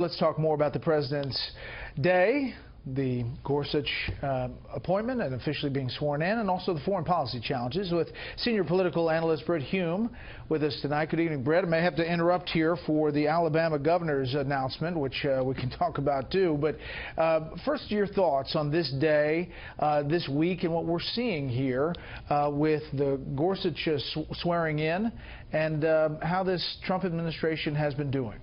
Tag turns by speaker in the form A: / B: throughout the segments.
A: Let's talk more about the president's day, the Gorsuch appointment and officially being sworn in, and also the foreign policy challenges with senior political analyst Hume with us tonight. Good evening, Brett. I may have to interrupt here for the Alabama governor's announcement, which we can talk about too. But first, your thoughts on this day, this week, and what we're seeing here with the Gorsuch swearing in and how this Trump administration has been doing.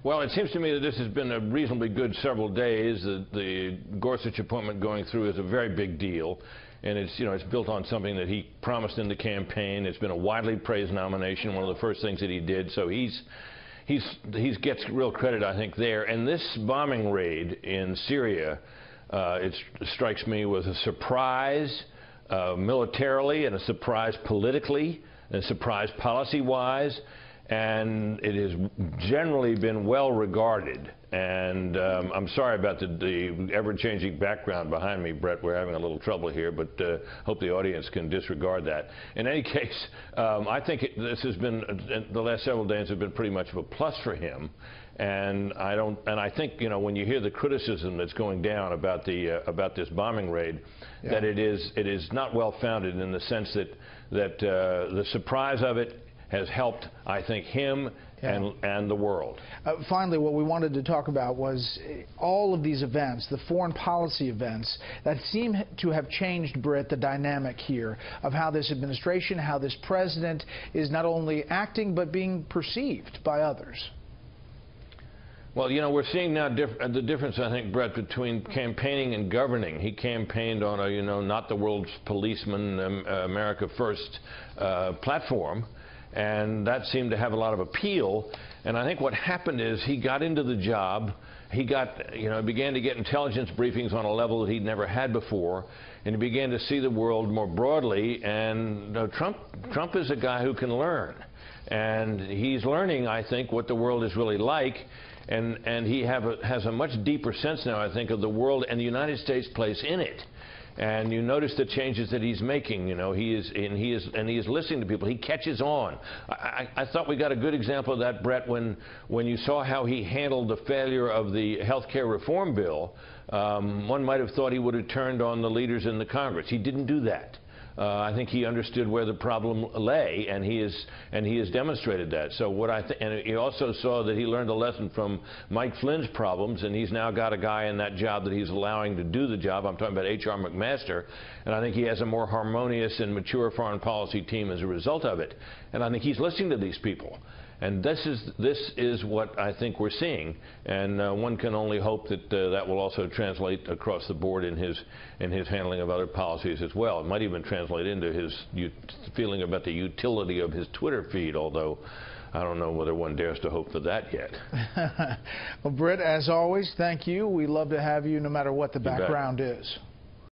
B: Well, it seems to me that this has been a reasonably good several days. The Gorsuch appointment going through is a very big deal, and it's built on something that he promised in the campaign. It's been a widely praised nomination, one of the first things that he did. So he gets real credit, I think, there. And this bombing raid in Syria, it strikes me, was a surprise militarily, and a surprise politically, and a surprise policy-wise. And it has generally been well regarded. And I'm sorry about the ever-changing background behind me, Brett. We're having a little trouble here, but hope the audience can disregard that. In any case, I think this has been, the last several days have been pretty much of a plus for him. And I think, when you hear the criticism that's going down about this bombing raid, that it is not well founded in the sense that the surprise of it has helped, I think, him and the world.
A: Finally, what we wanted to talk about was all of these events, the foreign policy events, that seem to have changed, Britt, the dynamic here of how this administration, how this president is not only acting but being perceived by others.
B: Well, we're seeing now the difference, I think, Brett, between campaigning and governing. He campaigned on a, not the world's policeman, America First platform. And that seemed to have a lot of appeal. And I think what happened is he got into the job. He began to get intelligence briefings on a level that he'd never had before. And he began to see the world more broadly. And Trump is a guy who can learn. And he's learning, I think, what the world is really like. And he has a much deeper sense now, I think, of the world and the United States' place in it. And you notice the changes that he's making. He is listening to people. He catches on. I thought we got a good example of that, Brett, when you saw how he handled the failure of the health care reform bill. One might have thought he would have turned on the leaders in the Congress. He didn't do that. I think he understood where the problem lay, and he has demonstrated that. So and he also saw that he learned a lesson from Mike Flynn's problems, and he's now got a guy in that job that he's allowing to do the job. I'm talking about H.R. McMaster, and I think he has a more harmonious and mature foreign policy team as a result of it. And I think he's listening to these people. And this is what I think we're seeing, and one can only hope that that will also translate across the board in his handling of other policies as well. It might even translate into his feeling about the utility of his Twitter feed, although I don't know whether one dares to hope for that yet.
A: Well, Britt, as always, thank you. We love to have you no matter what the background is.